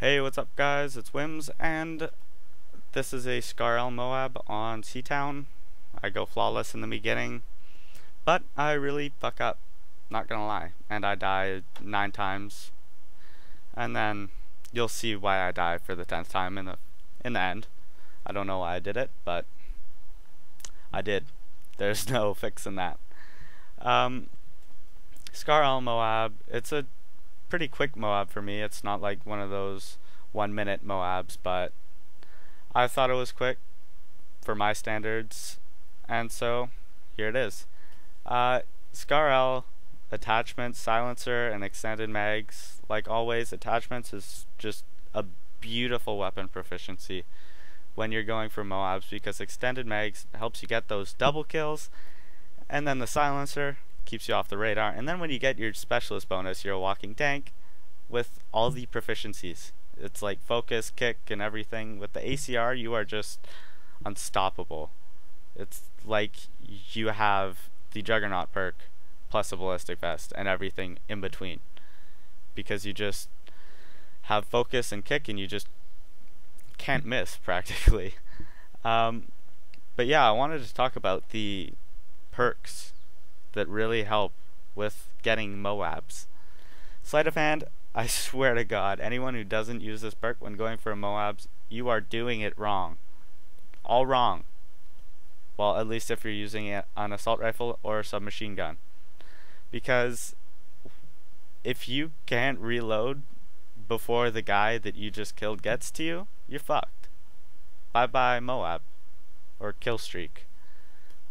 Hey, what's up guys? It's Wims, and this is a Scarl MOAB on Seatown. I go flawless in the beginning, but I really fuck up, not gonna lie, and I die 9 times, and then you'll see why I die for the 10th time in the end. I don't know why I did it, but I did. There's no fixing that. Scarl MOAB, it's a pretty quick MOAB for me. It's not like one of those 1-minute MOABs, but I thought it was quick for my standards, and so here it is. Scarl, attachments, silencer, and extended mags. Like always, attachments is just a beautiful weapon proficiency when you're going for MOABs, because extended mags helps you get those double kills, and then the silencer keeps you off the radar, and then when you get your specialist bonus, you're a walking tank with all the proficiencies. It's like focus, kick, and everything. With the ACR, you are just unstoppable. It's like you have the Juggernaut perk plus a ballistic vest and everything in between, because you just have focus and kick and you just can't miss practically. But yeah, I wanted to talk about the perks that really help with getting MOABs. Sleight of hand, I swear to God, anyone who doesn't use this perk when going for MOABs, you are doing it wrong. All wrong. Well, at least if you're using it on assault rifle or a submachine gun. Because if you can't reload before the guy that you just killed gets to you, you're fucked. Bye bye MOAB or kill streak.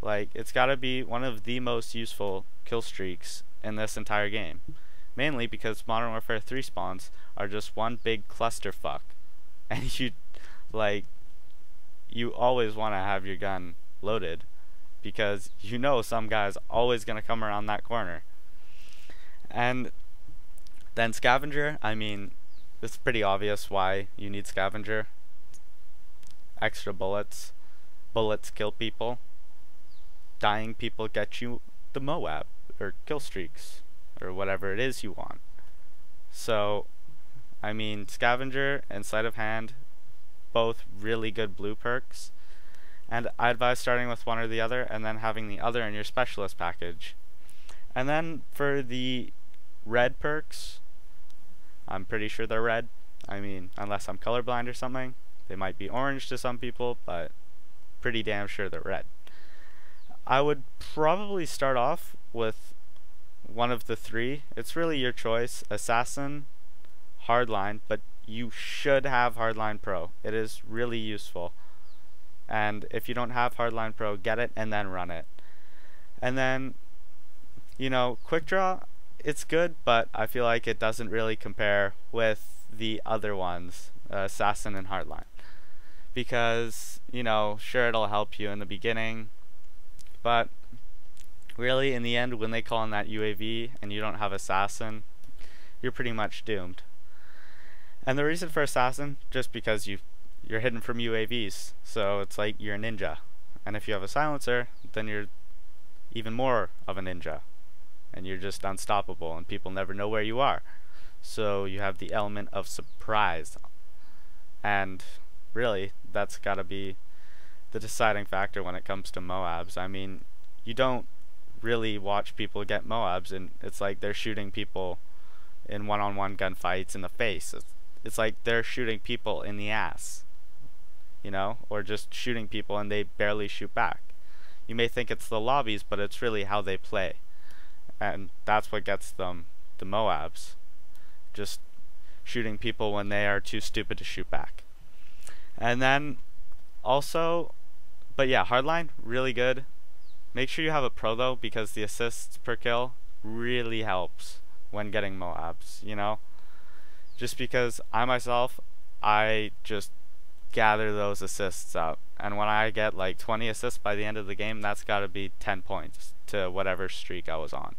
Like, it's gotta be one of the most useful kill streaks in this entire game. Mainly because Modern Warfare 3 spawns are just one big clusterfuck. And you always want to have your gun loaded, because you know some guy's always gonna come around that corner. And then Scavenger, I mean, it's pretty obvious why you need Scavenger. Extra bullets. Bullets kill people. Dying people get you the MOAB, or kill streaks, or whatever it is you want. So, I mean, Scavenger and Sleight of Hand, both really good blue perks, and I advise starting with one or the other, and then having the other in your specialist package. And then for the red perks, I'm pretty sure they're red. I mean, unless I'm colorblind or something. They might be orange to some people, but pretty damn sure they're red. I would probably start off with one of the 3. It's really your choice: Assassin, Hardline, but you should have Hardline Pro. It is really useful. And if you don't have Hardline Pro, get it and then run it. And then, you know, Quick Draw, it's good, but I feel like it doesn't really compare with the other ones, Assassin and Hardline. Because, you know, sure, it'll help you in the beginning, but really in the end, when they call in that UAV and you don't have Assassin, you're pretty much doomed. And the reason for Assassin, just because you're hidden from UAVs, so it's like you're a ninja. And if you have a silencer, then you're even more of a ninja, and you're just unstoppable and people never know where you are. So you have the element of surprise, and really that's gotta be the deciding factor when it comes to MOABs. I mean, you don't really watch people get MOABs and it's like they're shooting people in one-on-one gunfights in the face. It's like they're shooting people in the ass, you know, or just shooting people and they barely shoot back. You may think it's the lobbies, but it's really how they play, and that's what gets them the MOABs. Just shooting people when they are too stupid to shoot back. And then also, but yeah, Hardline, really good. Make sure you have a Pro though, because the assists per kill really helps when getting MOABs, you know? Just because I myself, I just gather those assists up, and when I get like 20 assists by the end of the game, that's gotta be 10 points to whatever streak I was on.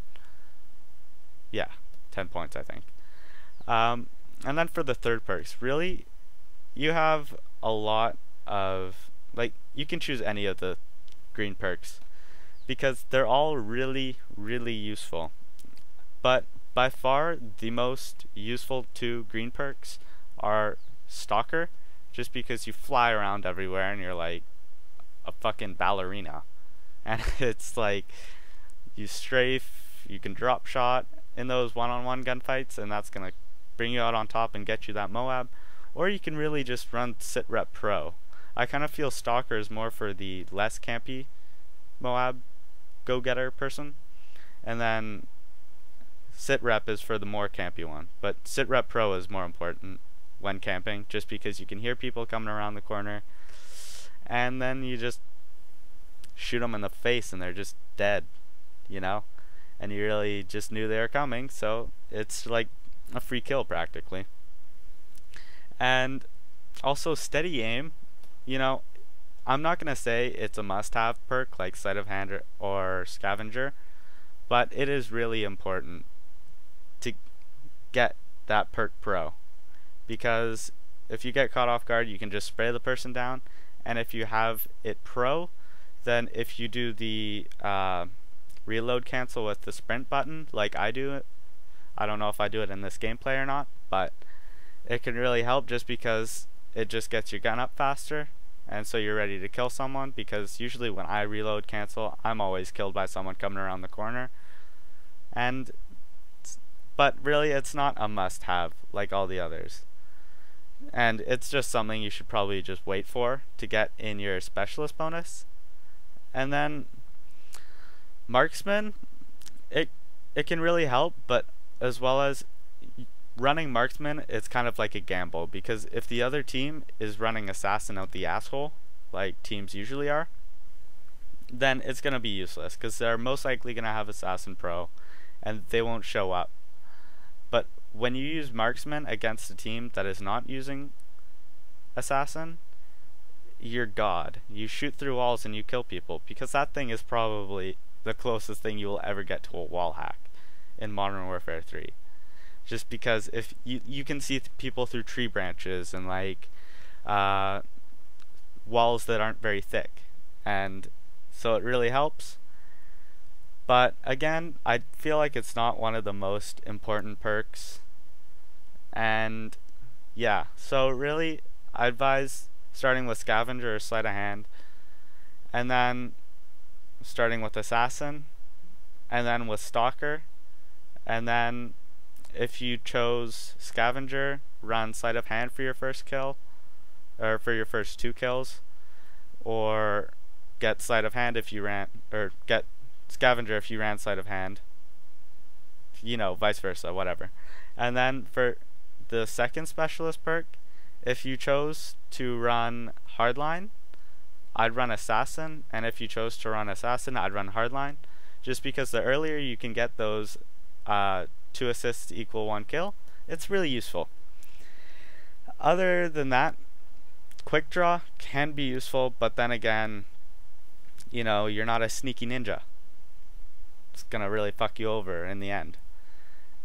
Yeah, 10 points I think. And then for the third perks, really, you have a lot of, like, you can choose any of the green perks, because they're all really, really useful. But by far the most useful 2 green perks are Stalker, just because you fly around everywhere and you're like a fucking ballerina. And it's like you strafe, you can drop shot in those one-on-one gunfights, and that's gonna bring you out on top and get you that MOAB. Or you can really just run sit rep pro. I kind of feel Stalker is more for the less campy MOAB go-getter person, and then sit rep is for the more campy one. But sit rep pro is more important when camping, just because you can hear people coming around the corner, and then you just shoot them in the face and they're just dead, you know, and you really just knew they were coming, so it's like a free kill practically. And also steady aim, you know, I'm not gonna say it's a must-have perk like sleight of hand or scavenger, but it is really important to get that perk pro, because if you get caught off guard, you can just spray the person down, and if you have it pro, then if you do the reload cancel with the sprint button like I do, I don't know if I do it in this gameplay or not, but it can really help, just because it just gets your gun up faster, and so you're ready to kill someone, because usually when I reload cancel, I'm always killed by someone coming around the corner. And but really it's not a must-have like all the others, and it's just something you should probably just wait for to get in your specialist bonus. And then marksman, it can really help, but as well as running marksman, it's kind of like a gamble, because if the other team is running assassin out the asshole like teams usually are, then it's going to be useless, because they're most likely going to have assassin pro and they won't show up. But when you use marksman against a team that is not using assassin, you're god. You shoot through walls and you kill people, because that thing is probably the closest thing you will ever get to a wall hack in Modern Warfare 3. Just because if you can see people through tree branches and like walls that aren't very thick, and so it really helps. But again, I feel like it's not one of the most important perks. And yeah, so really I advise starting with scavenger or sleight of hand, and then starting with assassin, and then with stalker, and then if you chose scavenger, run sleight of hand for your first kill, or for your first 2 kills, or get sleight of hand if you ran, or get scavenger if you ran sleight of hand, you know, vice versa, whatever. And then for the second specialist perk, if you chose to run hardline, I'd run assassin, and if you chose to run assassin, I'd run hardline, just because the earlier you can get those 2 assists equal 1 kill, it's really useful. Other than that, quick draw can be useful, but then again, you know, you're not a sneaky ninja. It's gonna really fuck you over in the end.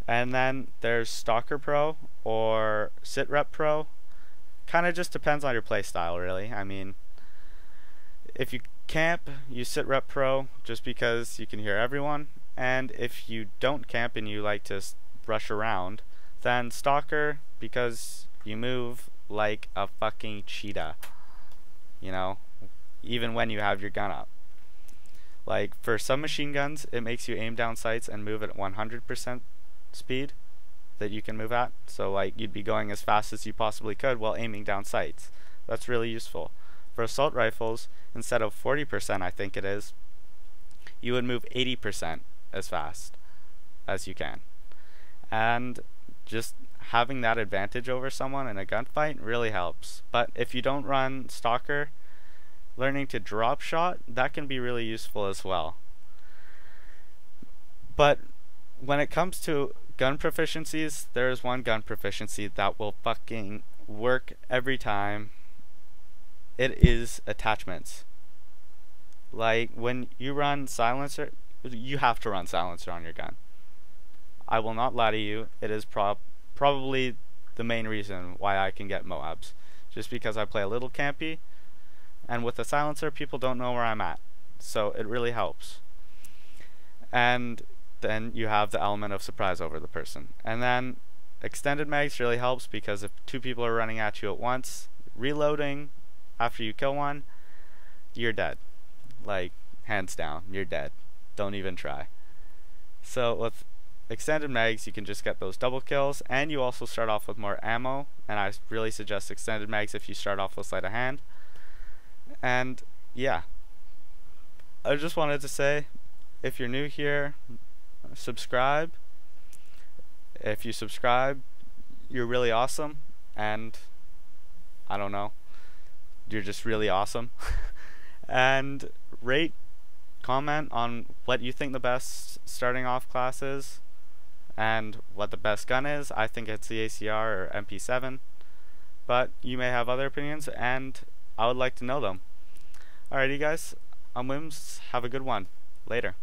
And then there's Stalker Pro or Sit Rep Pro. Kinda just depends on your playstyle, really. I mean, if you camp, you Sit Rep Pro just because you can hear everyone. And if you don't camp and you like to rush around, then Stalker, because you move like a fucking cheetah, you know, even when you have your gun up. Like for submachine guns, it makes you aim down sights and move at 100% speed that you can move at. So like you'd be going as fast as you possibly could while aiming down sights. That's really useful. For assault rifles, instead of 40%, I think it is, you would move 80% as fast as you can. And just having that advantage over someone in a gunfight really helps. But if you don't run Stalker, learning to drop shot, that can be really useful as well. But when it comes to gun proficiencies, there is one gun proficiency that will fucking work every time. It is attachments. Like when you run silencer, you have to run silencer on your gun. I will not lie to you, it is probably the main reason why I can get MOABs. Just because I play a little campy, and with a silencer people don't know where I'm at. So it really helps. And then you have the element of surprise over the person. And then extended mags really helps because if two people are running at you at once, reloading after you kill one, you're dead. Like, hands down, you're dead. Don't even try. So with extended mags, you can just get those double kills, and you also start off with more ammo, and I really suggest extended mags if you start off with sleight of hand. And yeah, I just wanted to say, if you're new here, subscribe. If you subscribe, you're really awesome, and I don't know, you're just really awesome. And rate, comment on what you think the best starting off class is and what the best gun is. I think it's the ACR or MP7, but you may have other opinions, and I would like to know them. Alrighty guys, I'm Wims, have a good one. Later.